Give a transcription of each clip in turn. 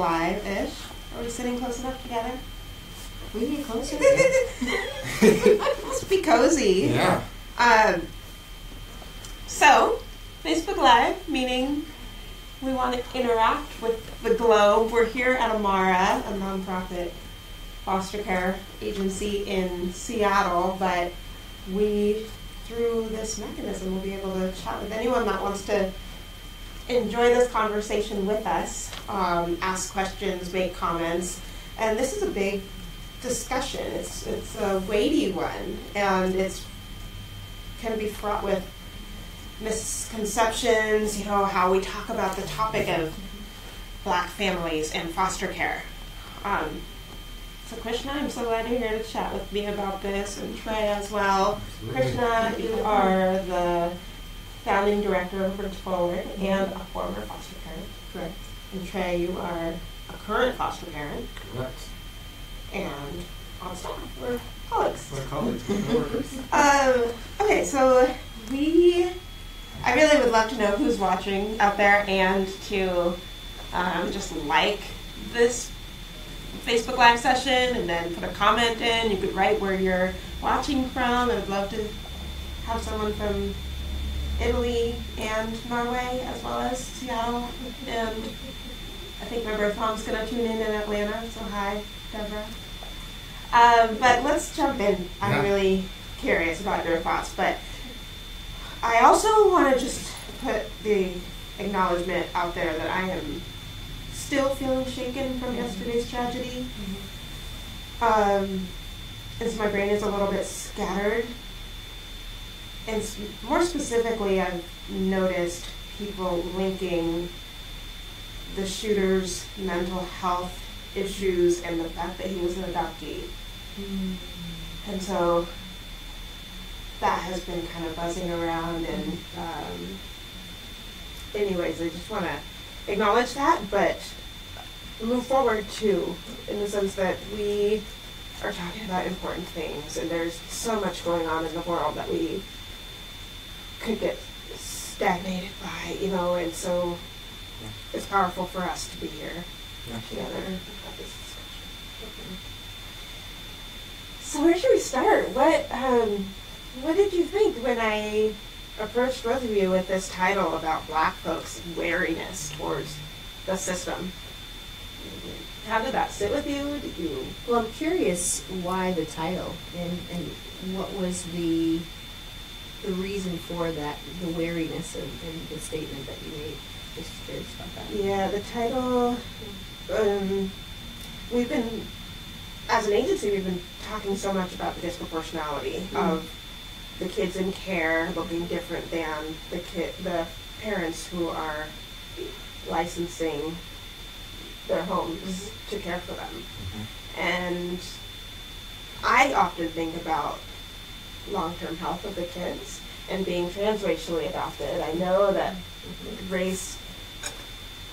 Live-ish. Are we sitting close enough together? We get closer. Let's be cozy. Yeah. So, Facebook Live, meaning we want to interact with the globe. We're here at Amara, a nonprofit foster care agency in Seattle, but we, through this mechanism, will be able to chat with anyone that wants to enjoy this conversation with us, ask questions, make comments. And this is a big discussion. It's a weighty one, and it's can be fraught with misconceptions, you know, how we talk about the topic of Black families and foster care. So Krishna, I'm so glad you're here to chat with me about this, and Trey as well. Absolutely. Krishna, you are the founding director of Bridge Forward and a former foster parent. Correct. And Trey, you are a current foster parent Correct. and on staff. We're colleagues. My colleagues, my coworkers. Okay, so I really would love to know who's watching out there, and to just like this Facebook Live session and then put a comment in. You could write where you're watching from. I would love to have someone from Italy and Norway as well as Seattle. And I think my birth mom's going to tune in Atlanta, so hi, Deborah. But let's jump in. I'm really curious about your thoughts, but I also want to just put the acknowledgement out there that I am still feeling shaken from yesterday's tragedy. And so my brain is a little bit scattered. And more specifically, I've noticed people linking the shooter's mental health issues and the fact that he was an adoptee. And so that has been kind of buzzing around, and anyways, I just want to acknowledge that, but move forward too, in the sense that we are talking about important things, and there's so much going on in the world that we could get stagnated by, you know, and so it's powerful for us to be here together and have this discussion. So where should we start? What did you think when I approached both of you with this title about Black folks' wariness towards the system? How did that sit with you? Did you? Well, I'm curious why the title and what was the reason for that, the wariness and the statement that you made. Just curious about that. Yeah, the title, we've been, as an agency, we've been talking so much about the disproportionality of the kids in care looking different than the parents who are licensing their homes to care for them. And I often think about long-term health of the kids, and being transracially adopted, I know that race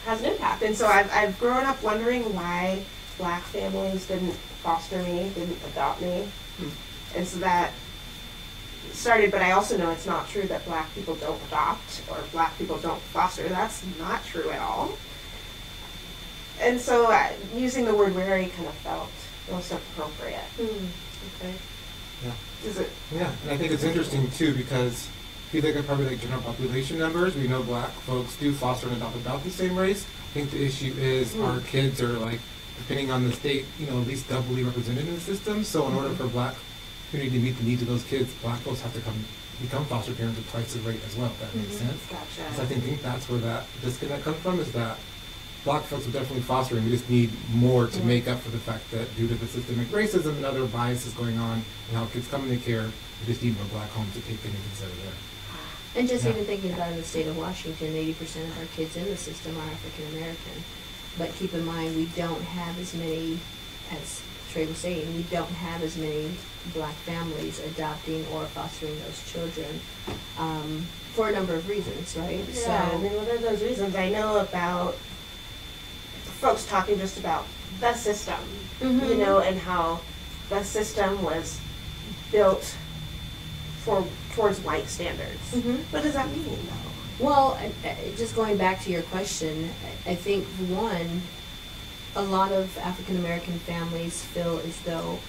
has an impact. And so I've grown up wondering why Black families didn't foster me, didn't adopt me. And so that started, but I also know it's not true that Black people don't adopt or Black people don't foster. That's not true at all. And so using the word wary kind of felt most appropriate. Okay. Yeah. Is it? Yeah, and I think it's interesting too, because if you look at probably like general population numbers, we know Black folks do foster and adopt about the same race. I think the issue is our kids are, like, depending on the state, you know, at least doubly represented in the system. So in order for Black community to meet the needs of those kids, Black folks have to become foster parents at twice the rate as well, if that makes sense. Gotcha. So I think that's where that disconnect comes from, is that Black folks are definitely fostering. We just need more to make up for the fact that due to the systemic racism and other biases going on and how kids come into care, we just need more Black homes to take things that are there. And just even thinking about in the state of Washington, 80% of our kids in the system are African American. But keep in mind, we don't have as many, as Trey was saying, we don't have as many Black families adopting or fostering those children for a number of reasons, right? Yeah, I mean, what are those reasons? I know about folks talking just about the system, you know, and how the system was built towards white standards. What does that mean, though? Well, just going back to your question, I think one, a lot of African American families feel as though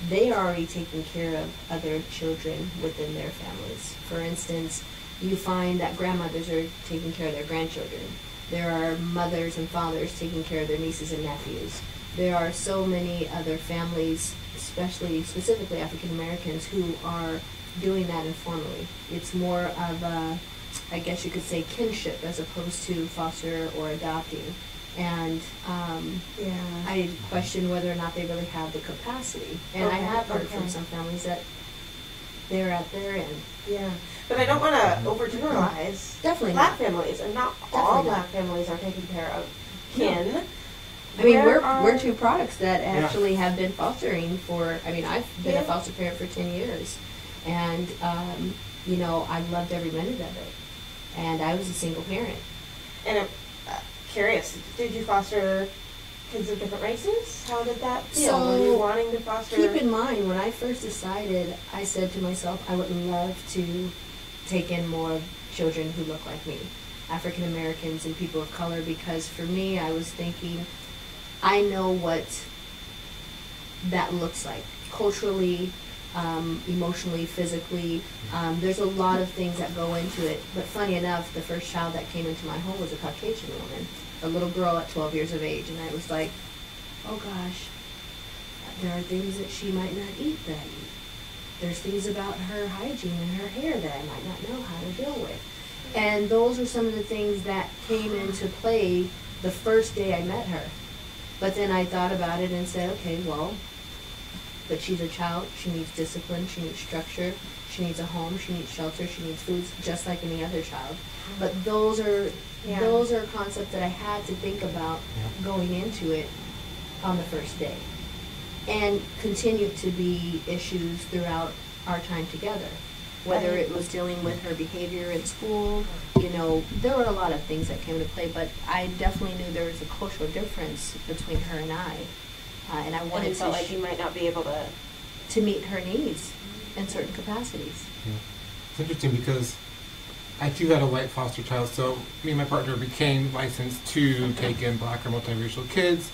they are already taking care of other children within their families. For instance, you find that grandmothers are taking care of their grandchildren. There are mothers and fathers taking care of their nieces and nephews. There are so many other families, specifically African Americans, who are doing that informally. It's more of a, I guess you could say, kinship as opposed to foster or adopting. And I question whether or not they really have the capacity. And I have heard from some families that they're at their end. Yeah, but I don't want to overgeneralize. Definitely Black not. families, and not all Black families are taking care of kin. No. I mean, we're two products that actually have been fostering for. I mean, I've been a foster parent for 10 years, and you know, I loved every minute of it. And I was a single parent. And I'm curious, did you foster kids of different races? How did that feel? So, were you wanting to foster? Keep in mind, when I first decided, I said to myself, I would love to take in more children who look like me, African Americans and people of color, because for me, I was thinking, I know what that looks like culturally, emotionally, physically. There's a lot of things that go into it. But funny enough, the first child that came into my home was a Caucasian woman, a little girl at 12 years of age. And I was like, oh gosh, there are things that she might not eat that I eat. There's things about her hygiene and her hair that I might not know how to deal with. And those are some of the things that came into play the first day I met her. But then I thought about it and said, okay, well, but she's a child, she needs discipline, she needs structure, she needs a home, she needs shelter, she needs food, just like any other child. But those are concepts that I had to think about going into it on the first day. And continued to be issues throughout our time together. Whether it was dealing with her behavior in school, you know, there were a lot of things that came into play, but I definitely knew there was a cultural difference between her and I. And I wanted felt like you might not be able to meet her needs in certain capacities. Yeah. It's interesting because I too had a white foster child, so me and my partner became licensed to take in Black or multiracial kids.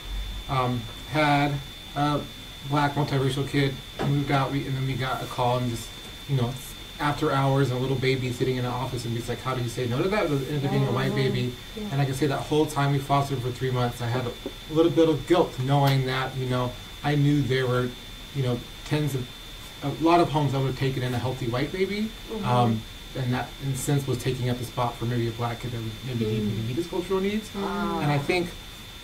Had a Black multiracial kid, moved out, and then we got a call and just, you know, after hours, a little baby sitting in an office, and he's like, how do you say no to that? It ended up being a white baby. Yeah. And I can say that whole time we fostered for 3 months, I had a little bit of guilt knowing that, you know, I knew there were, you know, a lot of homes that would have taken in a healthy white baby. And that, in a sense, was taking up the spot for maybe a Black kid that would maybe meet his cultural needs. And I think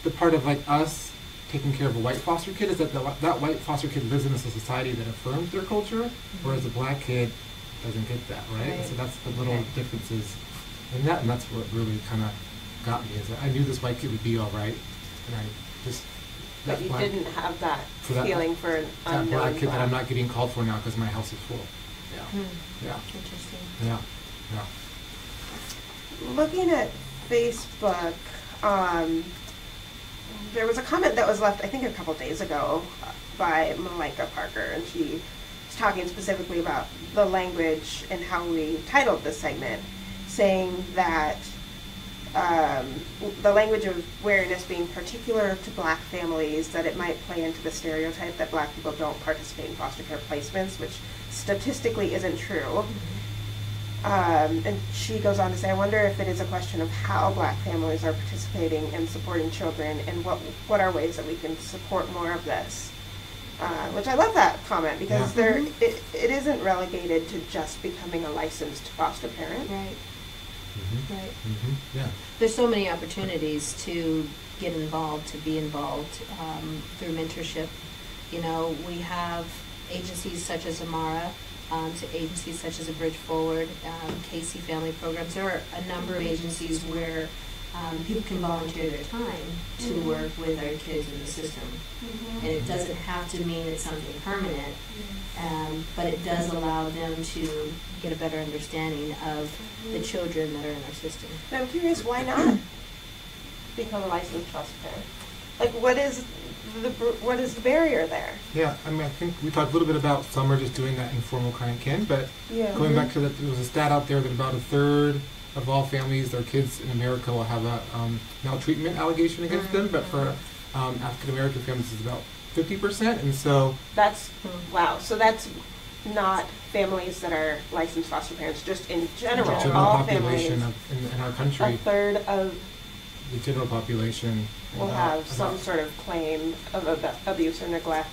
the part of, like, us taking care of a white foster kid is that that white foster kid lives in a society that affirms their culture, whereas a Black kid doesn't get that, right? So that's the little differences in that, and that's what really kind of got me, is that I knew this white kid would be all right, and I just... But you didn't have that feeling for an unknown that Black kid Black. that I'm not getting called for now because my house is full. Yeah. Interesting. Yeah. Looking at Facebook, there was a comment that was left, I think, a couple days ago by Malika Parker, and she was talking specifically about the language and how we titled this segment, saying that the language of awareness being particular to Black families, that it might play into the stereotype that Black people don't participate in foster care placements, which statistically isn't true. And she goes on to say, I wonder if it is a question of how Black families are participating and supporting children, and what are ways that we can support more of this. Which I love that comment, because it isn't relegated to just becoming a licensed foster parent. Right. Right. Yeah. There's so many opportunities to get involved, to be involved through mentorship. You know, we have agencies such as Amara, to agencies such as A Bridge Forward, Casey Family Programs. There are a number of agencies where people can volunteer their time to work with our kids in the system. And it doesn't have to mean it's something permanent, but it does allow them to get a better understanding of the children that are in our system. And I'm curious, why not become a licensed foster parent? Like, what is the barrier there? Yeah, I mean, I think we talked a little bit about some are just doing that informal kind of kin, but going back to that, there was a stat out there that about a third of all families, their kids in America will have a maltreatment allegation against them, but for African American families is about 50%, and so That's, wow, so that's not families that are licensed foster parents, just in general, the general all population families, in our a country, third of the general population will have some sort of claim of abuse or neglect.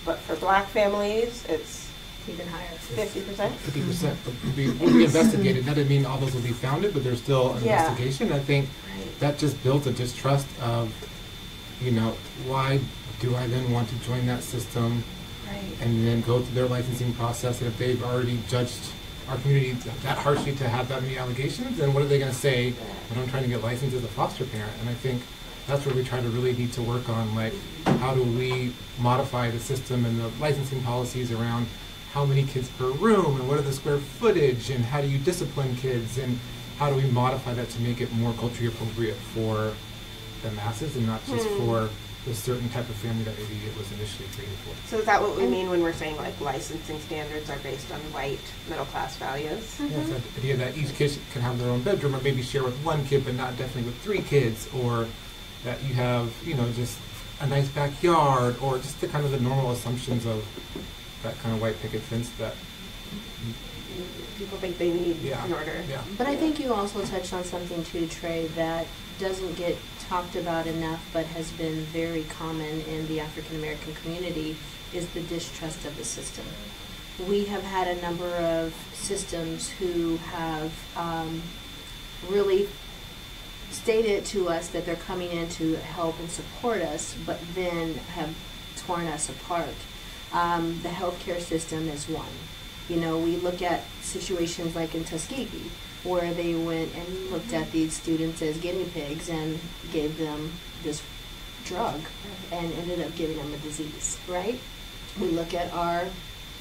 But for black families, it's Even higher. 50%. 50% will be investigated. That doesn't mean all those will be founded, but there's still an Yeah. investigation. I think Right. that just builds a distrust of, why do I then want to join that system Right. and then go through their licensing process? And if they've already judged our community that harshly to have that many allegations, then what are they going to say when I'm trying to get licensed as a foster parent? And I think that's where we try to really need to work on, like, how do we modify the system and the licensing policies around how many kids per room and what are the square footage and how do you discipline kids and how do we modify that to make it more culturally appropriate for the masses and not just for the certain type of family that maybe it was initially created for. So is that what we mean when we're saying like licensing standards are based on white middle class values? Yeah, it's that idea that each kid can have their own bedroom or maybe share with one kid but not definitely with 3 kids, or that you have, just a nice backyard, or just the kind of the normal assumptions of that kind of white picket fence that People think they need Yeah. in order. yeah. But I think you also touched on something too, Trey, that doesn't get talked about enough but has been very common in the African American community is the distrust of the system. We have had a number of systems who have really stated to us that they're coming in to help and support us, but then have torn us apart. The healthcare system is one. We look at situations like in Tuskegee, where they went and looked at these students as guinea pigs and gave them this drug and ended up giving them a disease, right? We look at our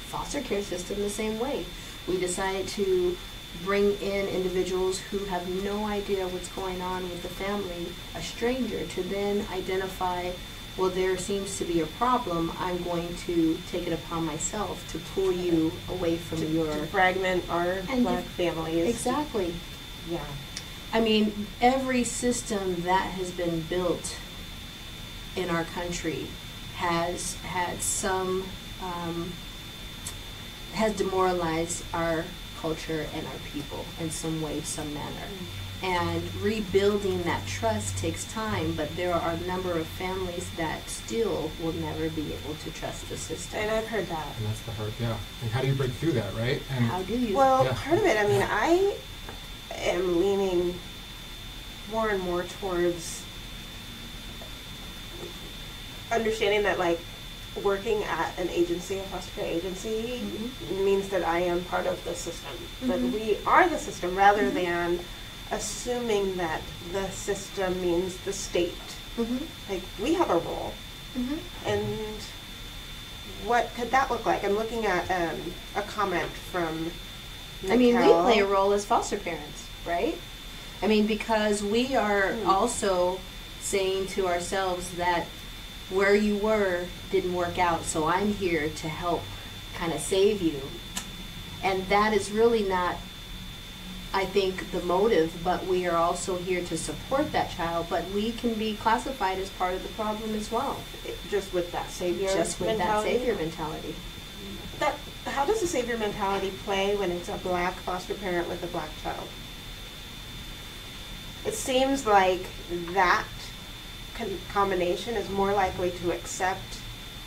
foster care system the same way. We decided to bring in individuals who have no idea what's going on with the family, a stranger, to then identify, well, there seems to be a problem. I'm going to take it upon myself to pull you away from your... To fragment our And black families. Exactly. Yeah. I mean, every system that has been built in our country has had some, has demoralized our culture and our people in some way, some manner. And rebuilding that trust takes time, but there are a number of families that still will never be able to trust the system. And I've heard that. And that's the hard, yeah. And how do you break through that, right? And How do you? Well, Yeah. part of it, I am leaning more and more towards understanding that, like, working at an agency, a foster care agency, means that I am part of the system. That we are the system, rather than assuming that the system means the state. Like, we have a role. And what could that look like? I'm looking at a comment from I mean, we Mikkel. play a role as foster parents, right? I mean, because we are also saying to ourselves that where you were didn't work out, so I'm here to help kind of save you. And that is really not, I think, the motive, but we are also here to support that child, but we can be classified as part of the problem as well. Just with that savior Just with that mentality. savior mentality. How does the savior mentality play when it's a black foster parent with a black child? It seems like that combination is more likely to accept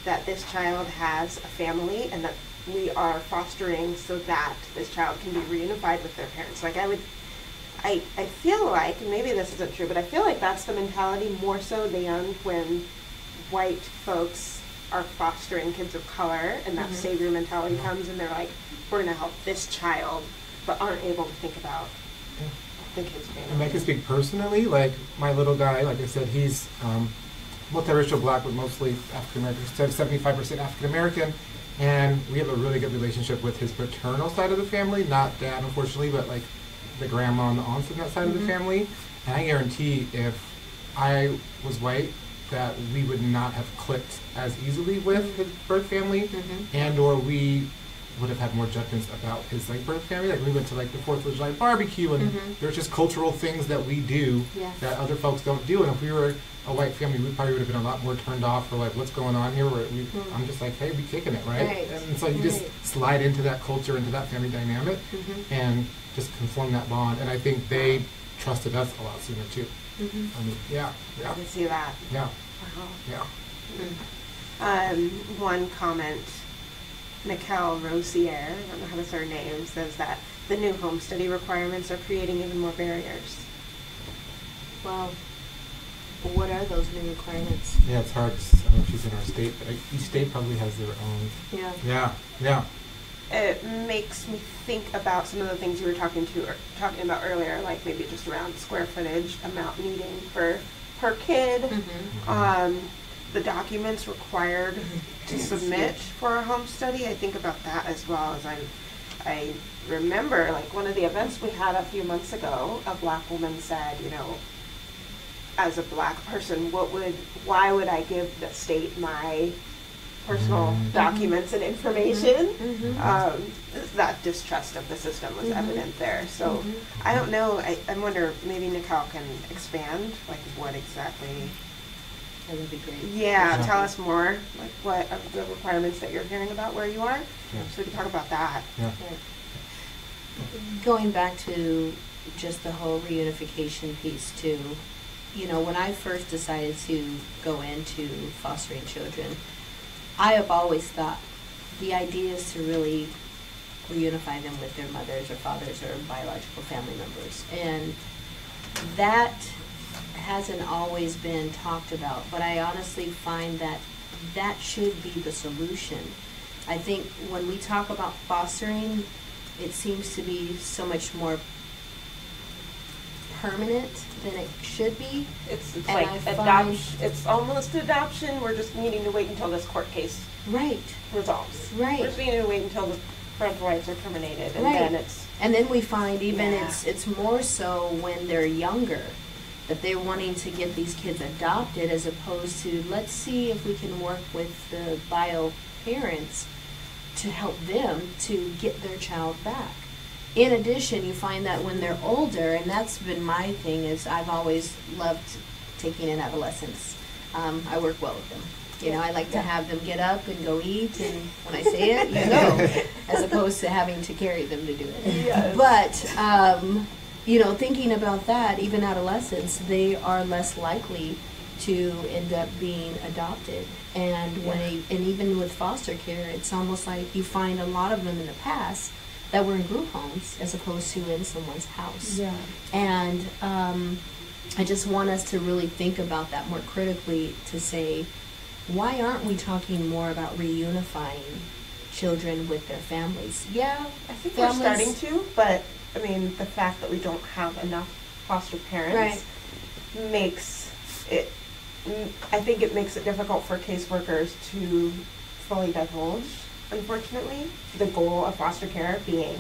that this child has a family and that we are fostering so that this child can be reunified with their parents. Like, I feel like, and maybe this isn't true, but I feel like that's the mentality more so than when white folks are fostering kids of color and that savior mentality comes and they're like, we're going to help this child, but aren't able to think about the kid's family. And I can speak personally, like my little guy, like I said, he's multiracial black, but mostly African American, 75% African American, and we have a really good relationship with his paternal side of the family, not dad, unfortunately, but like the grandma and the aunts on that side of the family. And I guarantee if I was white, that we would not have clicked as easily with his birth family, and or we would have had more judgments about his like birth family. Like we went to like the 4th of July barbecue, and there's just cultural things that we do that other folks don't do. And if we were a white family, we probably would have been a lot more turned off for like what's going on here. I'm just like, hey, we kicking it, right? And so you just slide into that culture, into that family dynamic, and just conform that bond. And I think they trusted us a lot sooner too. I mean, I can see that. Yeah. Wow. Yeah. One comment, Mikkel Rosier, I don't know how to say her name, says that the new home study requirements are creating even more barriers. Well, what are those new requirements? Yeah, it's hard. I don't know if she's in our state, but each state probably has their own. Yeah. It makes me think about some of the things you were talking about earlier, like maybe just around square footage, amount needing per kid, the documents required to submit for a home study. I think about that as well, as I remember like one of the events we had a few months ago, a black woman said, as a black person, why would I give the state my personal documents and information? That distrust of the system was evident there. So I don't know. I wonder, maybe Nicole can expand, like what exactly. That would be great. Yeah, tell us more, like what are the requirements that you're hearing about where you are, so we can talk about that. Going back to just the whole reunification piece too, when I first decided to go into fostering children, I have always thought the idea is to really reunify them with their mothers or fathers or biological family members. And that hasn't always been talked about, but I honestly find that that should be the solution. I think when we talk about fostering, it seems to be so much more permanent than it should be. It's like adoption. It's almost adoption. We're just needing to wait until this court case resolves. We're just needing to wait until the parental rights are terminated, and then it's. And then we find even it's more so when they're younger, that they're wanting to get these kids adopted, as opposed to let's see if we can work with the bio parents to help them to get their child back. In addition, you find that when they're older, and that's been my thing, is I've always loved taking in adolescents. I work well with them. I like to have them get up and go eat, and when I say it, go, as opposed to having to carry them to do it. But, thinking about that, even adolescents, they are less likely to end up being adopted. And and even with foster care, it's almost like you find a lot of them in the past that were in group homes as opposed to in someone's house. And I just want us to really think about that more critically, to say, why aren't we talking more about reunifying children with their families? I think we're starting to, but I mean, the fact that we don't have enough foster parents makes it, I think it makes it difficult for caseworkers to fully divulge, unfortunately, the goal of foster care being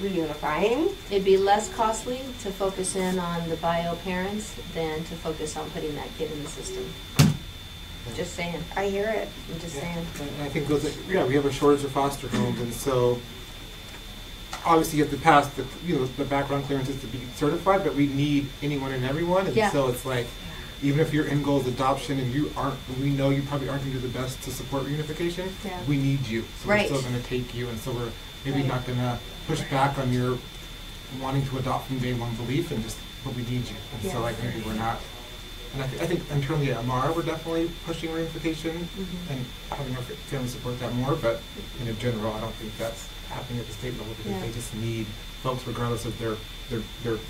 reunifying. It'd be less costly to focus in on the bio parents than to focus on putting that kid in the system. Just saying. I hear it. I'm just saying. And I think we have a shortage of foster homes, and so obviously you have to pass the background clearances to be certified, but we need anyone and everyone, and so it's like, even if your end goal is adoption and we know you probably aren't going to do the best to support reunification, we need you. So we're still going to take you, and so we're maybe not going to push back on your wanting to adopt from day one belief, but we need you. And so like maybe we're not. And I think internally at Amara, we're definitely pushing reunification and having our family support that more, but in general, I don't think that's happening at the state level, because they just need folks regardless of their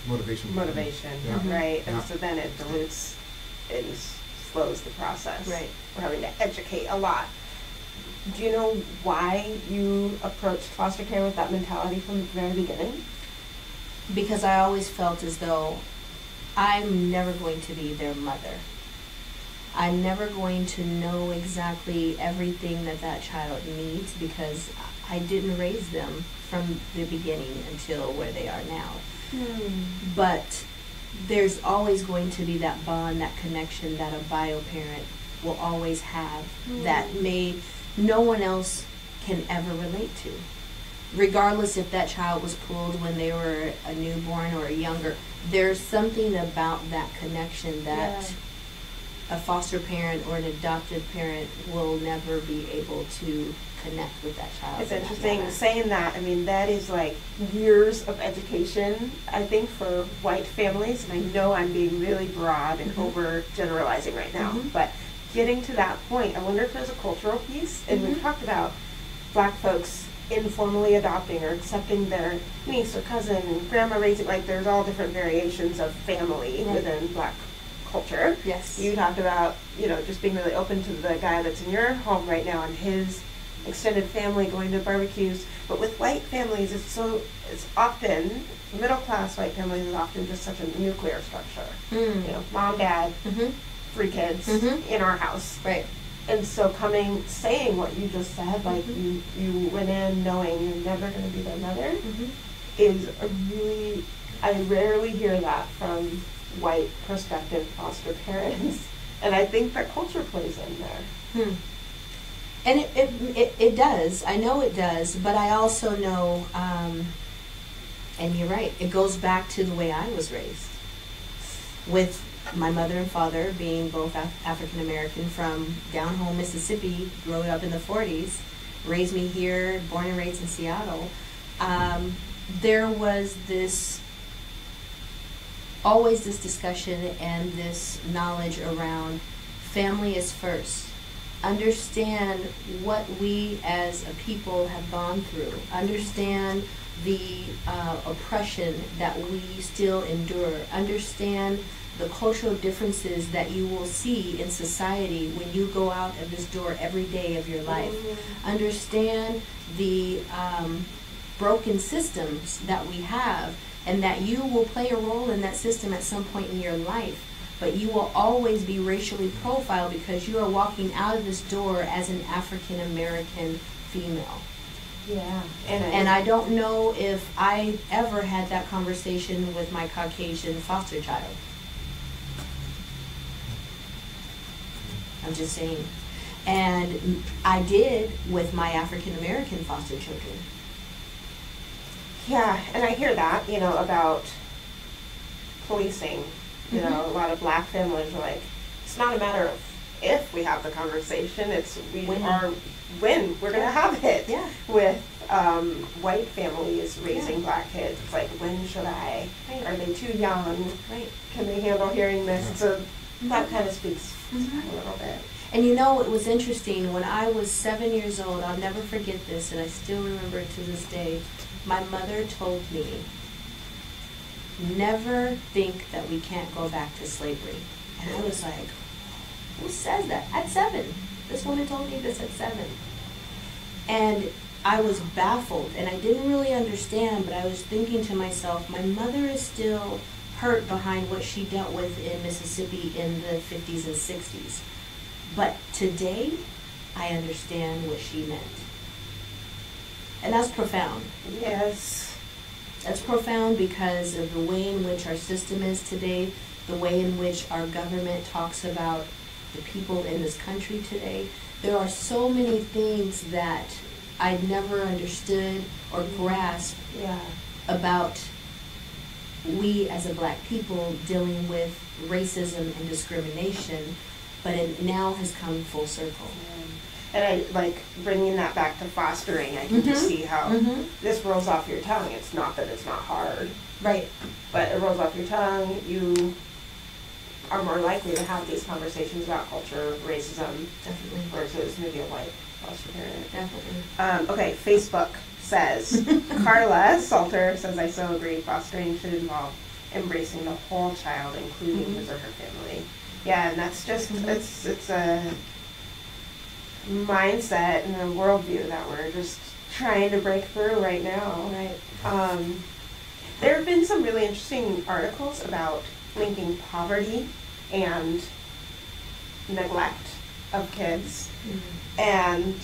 motivation. Right. And so then it dilutes and slows the process. We're having to educate a lot. Do you know why you approached foster care with that mentality from the very beginning? Because I always felt as though I'm never going to be their mother. I'm never going to know exactly everything that child needs, because I didn't raise them from the beginning until where they are now. But there's always going to be that bond, that connection that a bio parent will always have, that no one else can ever relate to. Regardless if that child was pulled when they were a newborn or younger, there's something about that connection that a foster parent or an adoptive parent will never be able to connect with that child. It's interesting saying that. I mean, that is like years of education, I think, for white families. And I know I'm being really broad and over generalizing right now, but getting to that point, I wonder if there's a cultural piece. And we've talked about Black folks informally adopting or accepting their niece or cousin and grandma raising, like there's all different variations of family within Black culture. Yes. You talked about, just being really open to the guy that's in your home right now and his extended family going to barbecues. But with white families, it's often, middle class white families is often just such a nuclear structure. Mom, dad, 3 kids in our house. Right. And so saying what you just said, like you went in knowing you're never going to be their mother, is I rarely hear that from white prospective foster parents. And I think that culture plays in there. And it does. I know it does, but I also know, and you're right, it goes back to the way I was raised. With my mother and father being both African American from down home Mississippi, growing up in the 40s, raised me here, born and raised in Seattle. There was always this discussion and this knowledge around family is first. Understand what we as a people have gone through. Understand the oppression that we still endure. Understand the cultural differences that you will see in society when you go out of this door every day of your life. Understand the broken systems that we have, and that you will play a role in that system at some point in your life. But you will always be racially profiled because you are walking out of this door as an African American female. Yeah. And I don't know if I ever had that conversation with my Caucasian foster child. I'm just saying. And I did with my African American foster children. Yeah, and I hear that, about policing. A lot of Black families are like, it's not a matter of if we have the conversation, it's when we're going to have it. Yeah. With white families raising Black kids, it's like, when should I? Right. Are they too young? Right. Can they handle hearing this? So that kind of speaks a little bit. And it was interesting, when I was 7 years old, I'll never forget this, and I still remember it to this day, my mother told me, never think that we can't go back to slavery. And I was like, who says that? At 7. This woman told me this at 7. And I was baffled, and I didn't really understand, but I was thinking to myself, my mother is still hurt behind what she dealt with in Mississippi in the 50s and 60s. But today, I understand what she meant. And that's profound. Yes. That's profound because of the way in which our system is today, the way in which our government talks about the people in this country today. There are so many things that I never understood or grasped about we as a Black people dealing with racism and discrimination, but it now has come full circle. And I like bringing that back to fostering. I can just see how this rolls off your tongue. It's not that it's not hard. Right. But it rolls off your tongue. You are more likely to have these conversations about culture, racism, Definitely. versus maybe a white foster parent. Definitely. Okay, Facebook says, Carla Salter says, I so agree, fostering should involve embracing the whole child, including his or her family. Yeah, and that's just, it's a mindset and a worldview that we're just trying to break through right now. Right. There have been some really interesting articles about linking poverty and neglect of kids. And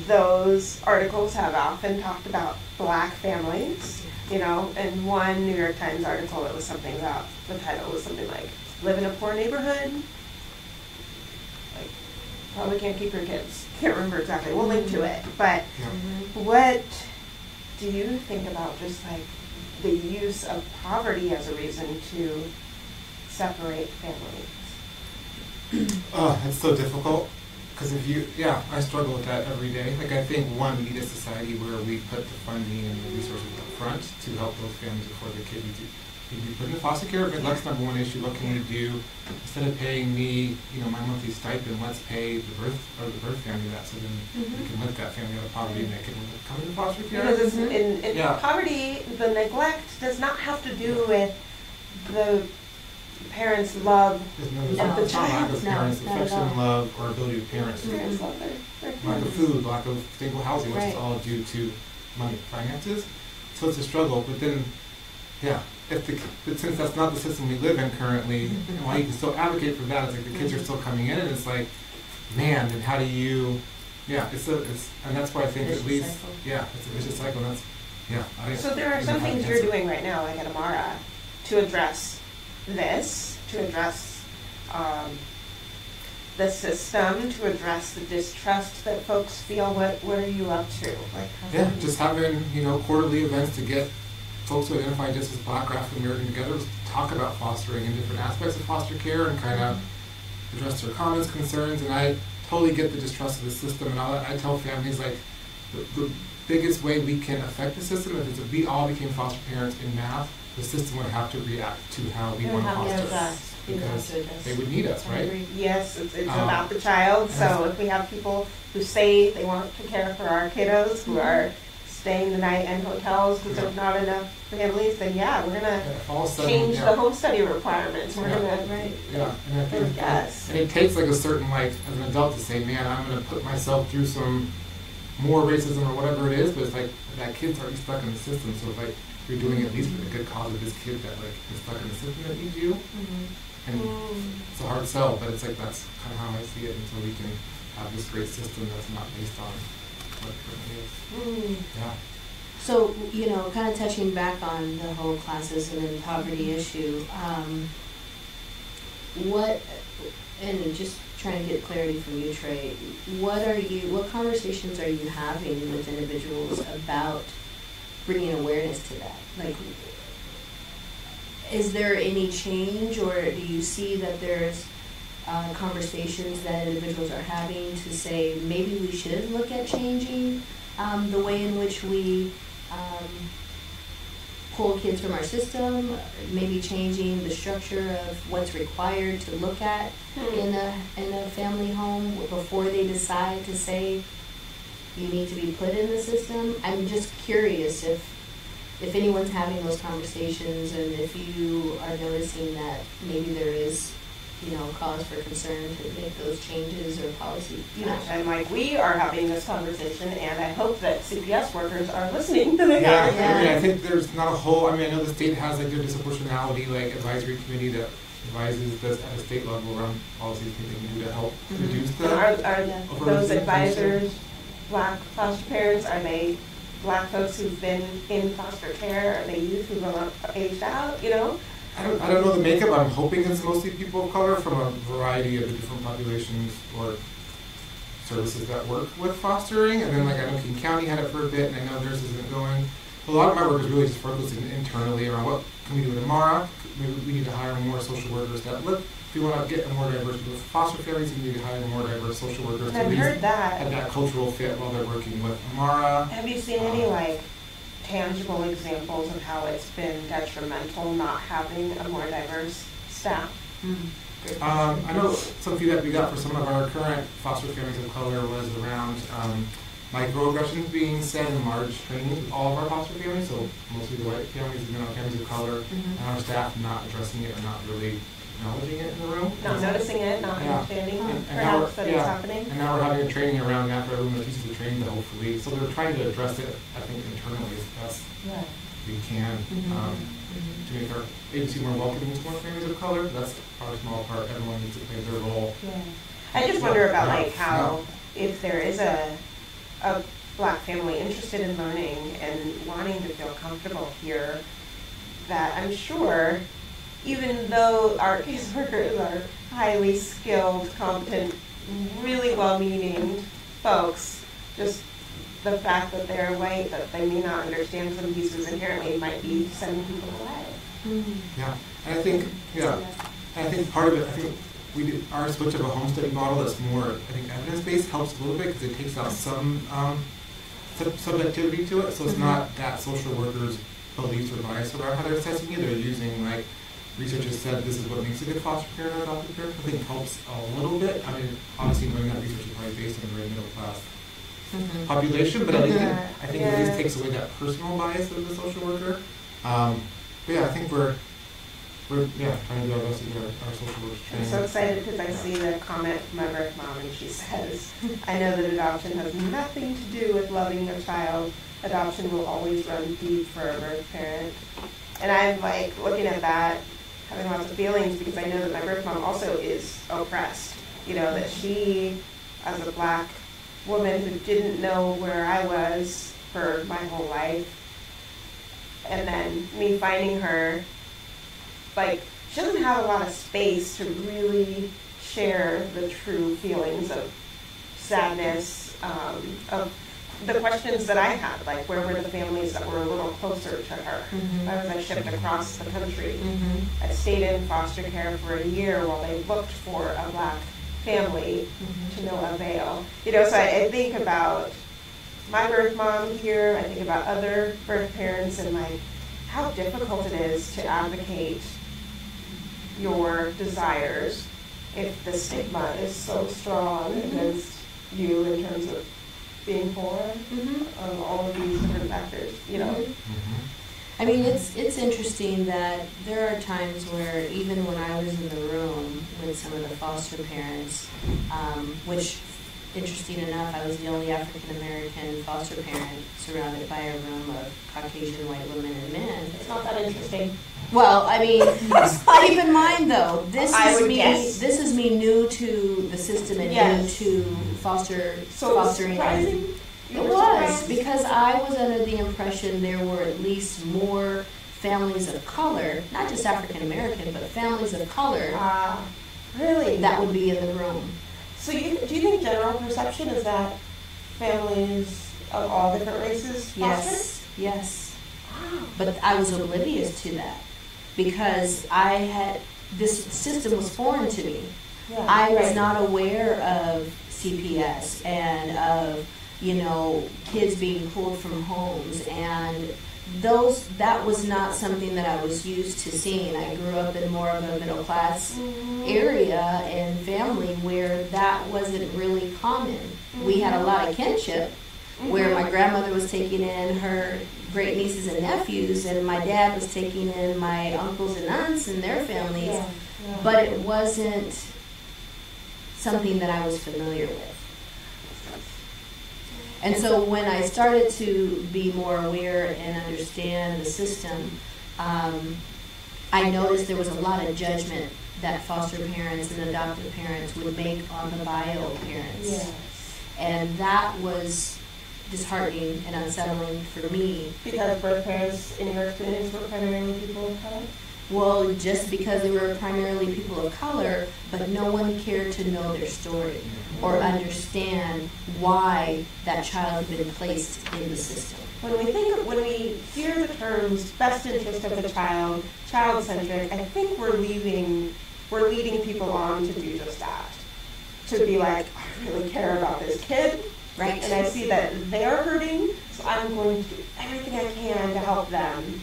those articles have often talked about Black families, and one New York Times article, it was something about, the title was something like, live in a poor neighborhood, like probably can't keep your kids. Can't remember exactly. We'll link to it. But Yeah. what do you think about just like the use of poverty as a reason to separate families? Oh, it's so difficult. Because I struggle with that every day. Like, I think, one, we need a society where we put the funding and the resources up front to help those families before the kid needs to be put in foster care. But that's number one issue. What can we do? Instead of paying me, my monthly stipend, let's pay the birth family that, so then we can lift that family out of poverty and they can come into foster care. Because it's in poverty, the neglect does not have to do with the parents' love of the child. Lack of parents' affection, love, or ability to parent. Parents love their Lack of food, lack of stable housing, which is all due to money, finances. So it's a struggle. But then, but since that's not the system we live in currently, and while you can still advocate for that, it's like the kids are still coming in, and it's like, man, then how do you? And that's why I think at least, it's a vicious cycle. And that's, So there are some things you're doing right now, like at Amara, to address this, to address the system, to address the distrust that folks feel. What are you up to? Just having quarterly events to get folks who identify just as Black or African American together to talk about fostering and different aspects of foster care and kind of address their comments, concerns. And I totally get the distrust of the system. And I tell families, like, the biggest way we can affect the system is if we all became foster parents in math, the system would have to react to how we want to foster. Because they would need us, right? Yes, it's about the child. So if we have people who say they want to care for our kiddos, who are staying the night in hotels because there's not enough families, then we're gonna change the home study requirements. We're gonna and I think and it takes like a certain, like, as an adult to say, man, I'm gonna put myself through some more racism or whatever it is, but it's like that kid's already stuck in the system. So it's like you're doing it at least for the good cause of this kid that like is stuck in the system that needs you. And it's a hard sell, but it's like that's kind of how I see it until we can have this great system that's not based on what it currently is. So, kind of touching back on the whole classism and poverty issue, and just trying to get clarity from you, Trey, what conversations are you having with individuals about bringing awareness to that? Like, is there any change, or do you see that there's conversations that individuals are having to say maybe we should look at changing the way in which we pull kids from our system, maybe changing the structure of what's required to look at in a family home before they decide to say you need to be put in the system? I'm just curious if anyone's having those conversations and if you are noticing that maybe there is cause for concern to make those changes or policy. And like we are having this conversation, and I hope that CPS workers are listening to the conversation. I think there's not a whole. I know the state has like their disproportionality advisory committee that advises this at a state level around policies they can do to help reduce that. Are those advisors Black foster parents? Are they Black folks who've been in foster care? Are they youth who've aged out? I don't know the makeup. I'm hoping it's mostly people of color from a variety of the different populations or services that work with fostering. And then, I know King County had it for a bit, and I know theirs isn't going. A lot of my work is really just focused internally around what can we do with Amara. Maybe we need to hire more social workers that look. If we want to get a more diverse group of foster families, we need to hire more diverse social workers. And I've heard that. Have that cultural fit while they're working with Amara. Have you seen any tangible examples of how it's been detrimental not having a more diverse staff? I know some feedback we got for some of our current foster families of color was around microaggressions being said in large trainings with all of our foster families, so mostly the white families and families of color, and our staff not addressing it or not really acknowledging it in the room. Not noticing it, not understanding perhaps that it's happening. And now we're having a training around after everyone that teaches the training to hopefully, so we're trying to address it, I think, internally as best we can to make our agency more welcoming to more families of color. That's our small part. Everyone needs to play their role. I just wonder about how if there is a Black family interested in learning and wanting to feel comfortable here, that I'm sure, even though our caseworkers are highly skilled, competent really well-meaning folks, just the fact that they're white, that they may not understand some pieces inherently might be sending people away. Yeah, and I think part of it, I think we did our switch of a homesteading model that's more, I think, evidence-based helps a little bit because it takes out some subjectivity to it, so it's not that social workers' beliefs or bias around how they're assessing you. They're using, like, researchers said this is what makes a good foster parent or adoptive parent. I think helps a little bit. I mean, honestly, knowing that research is probably based on a very middle-class population, but at least I think it at least takes away that personal bias of the social worker. But yeah, I think we're trying to do our best to get our social work I'm training. so excited because I see the comment from my birth mom, and she says, I know that adoption has nothing to do with loving a child. Adoption will always run deep for a birth parent. And I'm like looking at that, having lots of feelings because I know that my birth mom also is oppressed. You know, that she, as a Black woman who didn't know where I was for my whole life, and then me finding her, like, she doesn't have a lot of space to really share the true feelings of sadness, of the questions that I had, like where were the families that were a little closer to her? Why was I shipped across the country? I stayed in foster care for a year while they looked for a Black family to no avail. You know, so I think about my birth mom here, I think about other birth parents and like how difficult it is to advocate your desires if the stigma is so strong against you in terms of being poor, all of these different factors, you know. I mean, it's interesting that there are times where even when I was in the room with some of the foster parents, which, interesting enough, I was the only African-American foster parent surrounded by a room of Caucasian white women and men. It's not that interesting. Well, I mean, keep in mind though, this is me new to the system and new to fostering. Surprising? It was, because I was under the impression there were at least more families of color, not just African American, but families of color really that would be in the room. So do you think general perception is that families of all different races foster? Yes. But I was oblivious to that because this system was foreign to me. Yeah, I was not aware of CPS and of, kids being pulled from homes, and that was not something that I was used to seeing. I grew up in more of a middle class area and family where that wasn't really common. We had a lot of kinship where my grandmother was taking in her great nieces and nephews, and my dad was taking in my uncles and aunts and their families, but it wasn't something that I was familiar with. And so when I started to be more aware and understand the system, I noticed there was a lot of judgment that foster parents and adoptive parents would make on the bio parents. Yes. And that was disheartening and unsettling for me. Because birth parents, in your experience, were primarily people of color? Well, just because they were primarily people of color, but no one cared to know their story or understand why that child had been placed in the system. When we hear the terms best interest of the child, child-centric, I think we're leading people on to do just that. To be like, I really care about this kid, right? And I see that they're hurting, so I'm going to do everything I can to help them.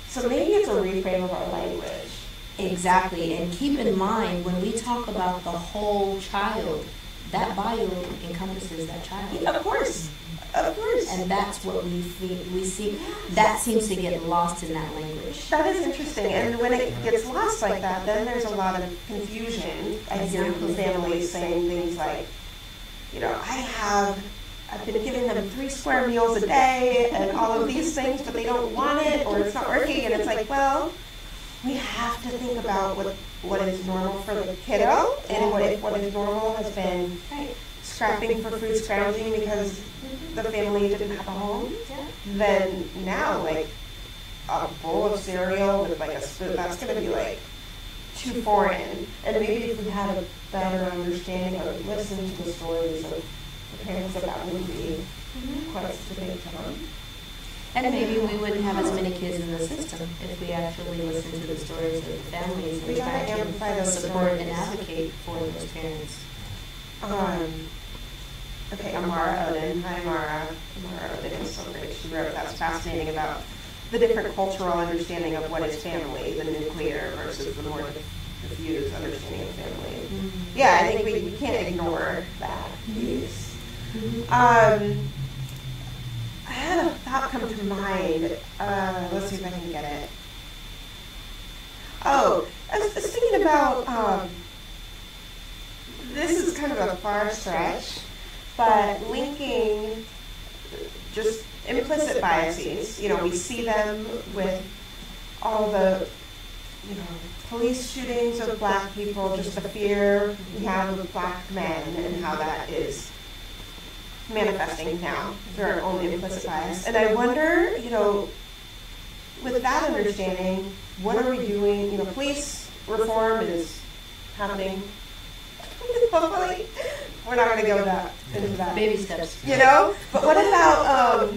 So maybe it's a reframe of our language. Exactly, and keep in mind when we talk about the whole child, that bio encompasses that child. Yeah, of course. And that's what we see. That seems to get lost in that language. That is interesting, and when it gets lost like that, then there's a lot of confusion. I hear families saying things like, I've been giving them 3 square meals a day and all of these things, but they don't want it or it's not working. And it's like, well, we have to think about what is normal for the kiddo, and what is normal has been scrapping for food, scrounging because the family didn't have a home. Then now, like, a bowl of cereal with like a spoon, that's going to be like too foreign. And maybe if we had a better understanding or listened to the stories of the parents, that wouldn't be quite such a big challenge. And maybe we wouldn't have as many kids in the system if we actually listened to the stories of the families We and gotta tried amplify to those support stories. and advocate for those parents. Okay, Amara Odin. Hi, Amara. Amara Odin is so great. She wrote that's fascinating about the different cultural understanding of what is family, the nuclear versus the more diffused understanding of family. Mm-hmm. Yeah, I think we can't ignore that piece. I had a thought come to mind. Let's see if I can get it. Oh, I was thinking about, this is kind of a far stretch, but linking just implicit biases. You know, we see them with all the, police shootings of black people, just the fear we have of black men and how that is manifesting now through our own implicit bias. And I wonder, with that understanding, what are we doing? Police reform is happening. Hopefully, we're not going to go into that. Baby steps. But what about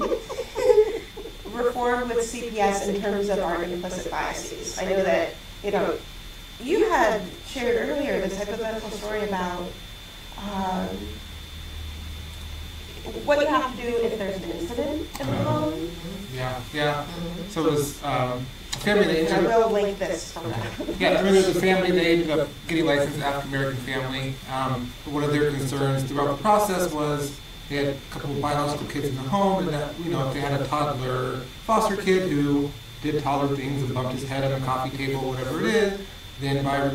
reform with CPS in terms of our implicit biases? I know that, you had shared earlier this hypothetical story about what you have to do if there's an incident in the home. Yeah. So it was a family that And ended I up, will link this from that. yeah, I mean, there's a family that ended up getting licensed, African American family. One of their concerns throughout the process was they had a couple of biological kids in the home, and that, if they had a toddler foster kid who did toddler things and bumped his head on a coffee table, whatever it is, then by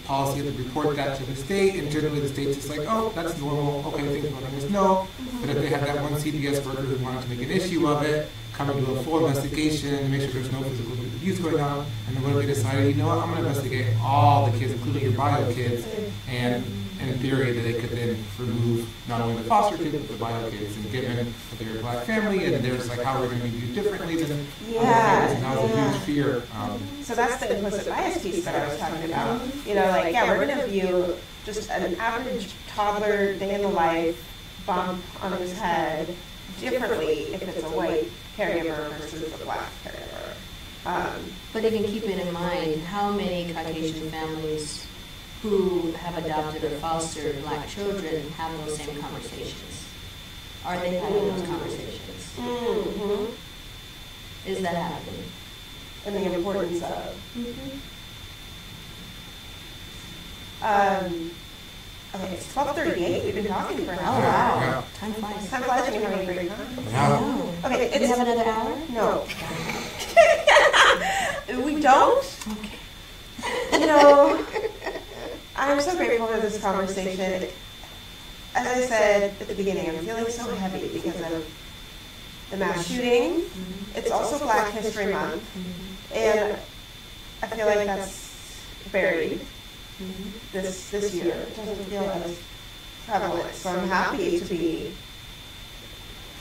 policy they report that to the state, and generally the state's just like, oh, that's normal, okay, thanks for letting us know. But if they had that one CPS worker who wanted to make an issue of it, come and do a full investigation and make sure there's no physical abuse going on, and then when they decided, I'm going to investigate all the kids, including your bio kids, and in theory they could then remove not only the foster kids but the bio kids, and given that they're a black family and there's like how we're going to be differently than other families, and that was a huge fear. So that's the implicit bias piece that I was talking about. We're going to view just an average toddler day in the life bump on his head differently if it's a white caregiver versus a black caregiver. But even keeping in mind how many Caucasian families who have adopted or fostered black children have those same conversations. Are they having those conversations? Mm-hmm. Is that happening? And the importance of. Okay, it's 12:38. We've been talking for an hour. Oh, wow. Yeah. Time flies. Time flies when you're having a great time. Yeah. Okay, Do we have another hour? No. We don't? Okay. I'm so grateful for this conversation. As I said at the beginning, I'm feeling so heavy because of the mass shooting. It's also Black History Month, and I feel like that's buried this year. It doesn't feel as prevalent, so I'm happy to be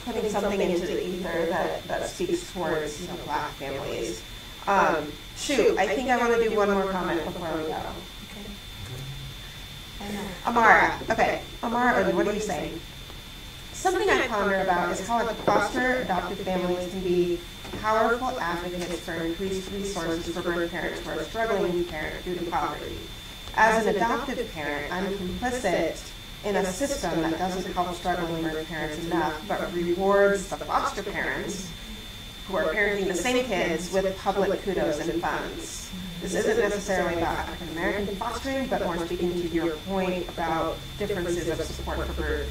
putting something into the ether that speaks towards Black families. I think I want to do one more comment before we go. Amara. Okay. Amara, what are you saying? Something I ponder about is how foster adopted families can be powerful advocates for increased resources for birth parents who are struggling to parent due to poverty. As an adoptive parent, I'm complicit in a system that doesn't help struggling birth parents enough, but rewards the foster parents who are parenting the same kids with public kudos and funds. This isn't necessarily about African American fostering, but more speaking to your point about differences of support for birth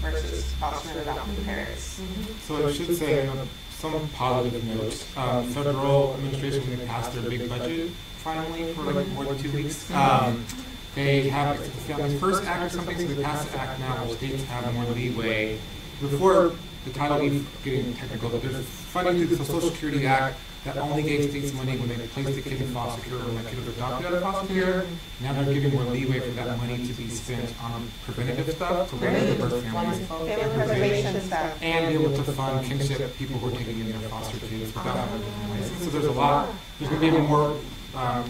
versus foster and adoptive parents. So I should say, on some positive notes, federal administration passed their big budget finally for like more than 2 weeks. They have the Family's First Act or something, so they passed the act now where states have more leeway. Before the Title E getting technical, but there's funding through the Social Security Act that only gave states money when they placed the kid in foster care or when the kid was adopted out of foster care. Now they're giving more leeway for that money to be spent on preventative stuff, to learn the birth family. Family preservation stuff. And be able to fund kinship people who are taking in their foster kids without having a license. So there's a lot, there's going to be more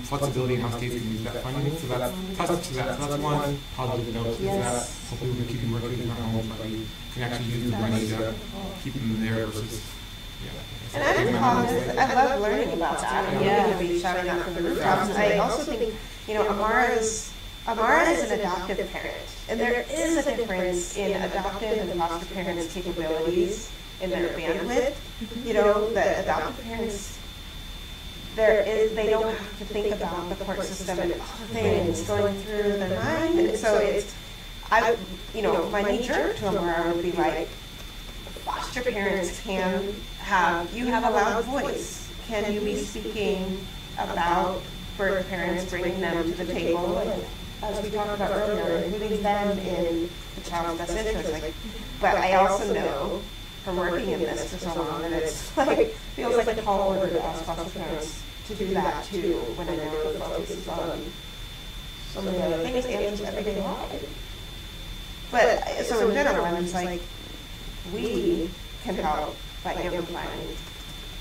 flexibility in how states can use that funding. So that's test to that. So that's one positive note. Is that hopefully we can keep them working in our homes, but we can actually use the money to keep them there versus. And I love learning about that. I'm going to be shouting out from the rooftops. I also think, Amara is an adoptive parent, and there is a difference in adoptive and foster parents' capabilities in their bandwidth. The adoptive parents, they don't have to think about the court system and all the things going through their mind, and so my knee jerk to Amara would be like, foster parents you have a loud voice. Can you be speaking about birth parents, bringing them to the table, as we talked about earlier, including them in the child's best interest? But I also know from working in this for so long that it's feels like a tall order to ask foster parents to do that too, when I know the focus is on so many other things and just everyday life. But so in general, I'm just we can help by amplifying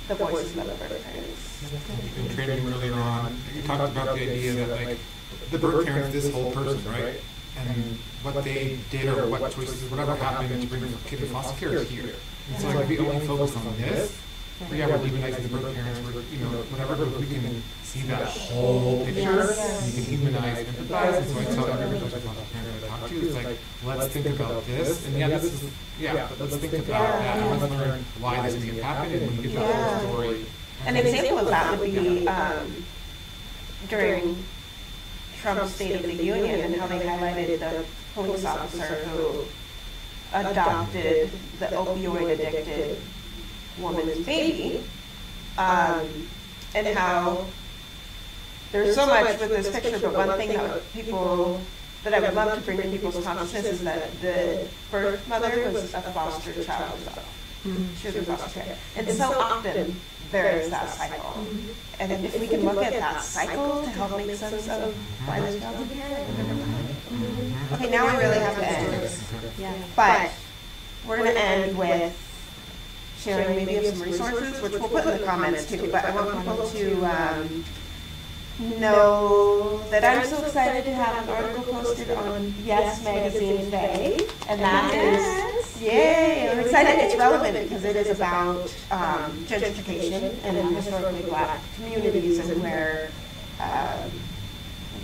the voices of other birth parents. In training earlier on, you talked about the idea that the birth parent is this whole person, right? And what they did or what choices, whatever happened to bring the kid to foster care is here. And so if we only focus on this, we're demonizing the birth parents, whatever, but we can see that whole picture, and you can humanize, empathize, and so I tell every foster parent I talk to, it's let's think about this, and but let's think about that, and let's learn why this may have happened, and when you get that whole story. An example of that would be during Trump's State of the Union and how they highlighted the police officer who adopted the opioid-addicted woman's baby, and how there's so much with this picture, but one thing that I would love to bring to people's consciousness is that the birth mother was a foster child herself. She was in foster care. And so often there is that cycle. And if we can look at that cycle to help make sense of why this child's here. Okay, now we really have to end. But we're going to end with sharing maybe of some resources, which we'll put in the comments too, but I want people to know that I'm so excited to have an article posted on Yes Magazine today, and that is, yay, I'm excited. It's relevant because it is about gentrification and historically black communities, and where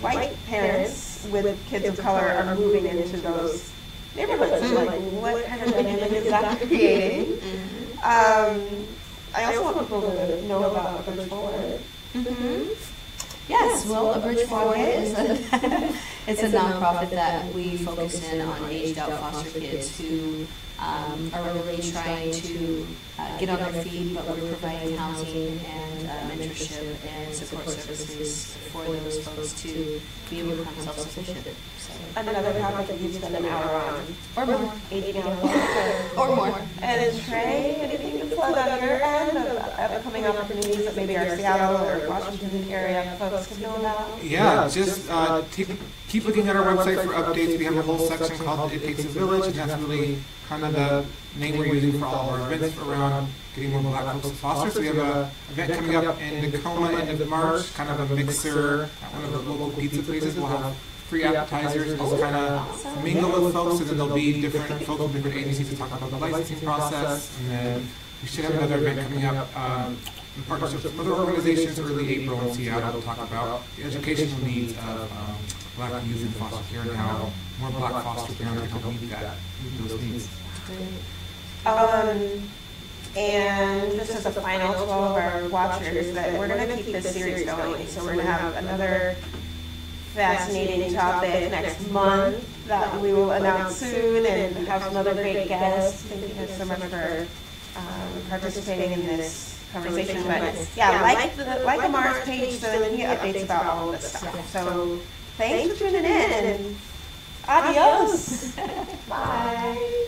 white parents with kids of color are moving into those neighborhoods. What kind of dynamic is that creating? I also want people to know about A Bridge Forward. Yes, well, A Bridge Forward is it's a nonprofit that we focus in on aged out foster kids who are really trying to get on their feet, but we're providing housing and mentorship and support services for those folks to be able to become self-sufficient. So. Another topic that you spend an hour on. Or more. Aging out or more. And Trey, anything to plug on your end of upcoming opportunities that maybe our Seattle or Washington area folks can know about? Yeah, just keep looking at our website for updates. We have a whole section called It Takes a Village, and that's really kind of the name we're using for all of our events around getting more black folks to foster. So we have an event coming up in Tacoma end of March, kind of a mixer at one of the local pizza places. We'll have free appetizers, just kind of mingle with folks, and then there'll be different folks from different agencies to talk about the licensing process, and then we should have another event coming up in partnership with other organizations early April in Seattle to talk about the educational needs of black youth in foster care and how more black foster parents can help meet those needs. And just as a final to all of our watchers, that we're going to keep this series going. So we're going to have another fascinating topic next month that we will announce soon, and have some other great guests. Thank you guys so much for participating in this conversation. But yeah, like Amar's page so that he updates about all of this stuff. So thanks for tuning in, and adios. Bye.